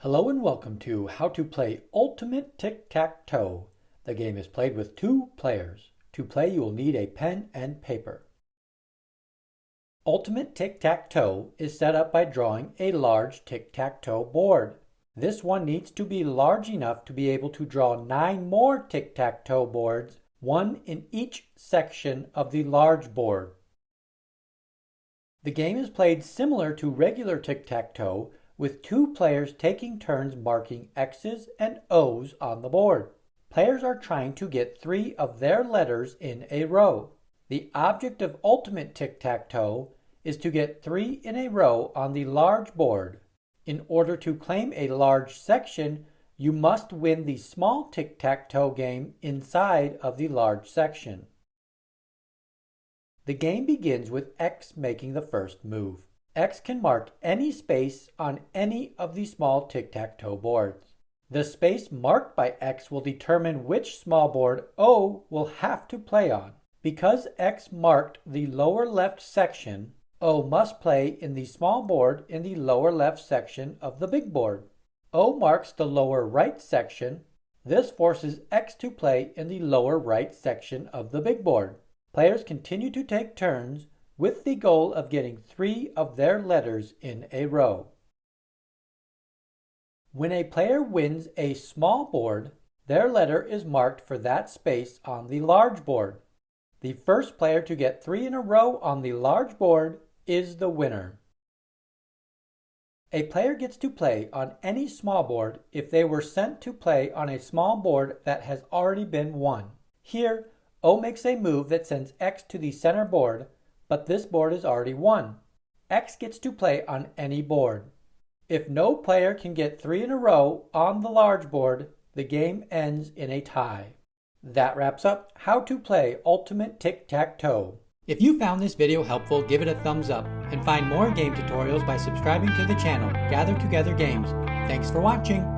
Hello and welcome to How to Play Ultimate Tic Tac Toe. The game is played with 2 players. To play, you will need a pen and paper. Ultimate Tic Tac Toe is set up by drawing a large tic tac toe board. This one needs to be large enough to be able to draw 9 more tic tac toe boards, one in each section of the large board. The game is played similar to regular tic tac toe, with 2 players taking turns marking X's and O's on the board. Players are trying to get 3 of their letters in a row. The object of Ultimate Tic Tac Toe is to get 3 in a row on the large board. In order to claim a large section, you must win the small tic tac toe game inside of the large section. The game begins with X making the first move. X can mark any space on any of the small tic-tac-toe boards. The space marked by X will determine which small board O will have to play on. Because X marked the lower left section, O must play in the small board in the lower left section of the big board. O marks the lower right section. This forces X to play in the lower right section of the big board. Players continue to take turns with the goal of getting 3 of their letters in a row. When a player wins a small board, their letter is marked for that space on the large board. The first player to get 3 in a row on the large board is the winner. A player gets to play on any small board if they were sent to play on a small board that has already been won. Here, O makes a move that sends X to the center board, but this board is already won. X gets to play on any board. If no player can get 3 in a row on the large board, the game ends in a tie. That wraps up How to Play Ultimate Tic Tac Toe. If you found this video helpful, give it a thumbs up and find more game tutorials by subscribing to the channel Gather Together Games. Thanks for watching.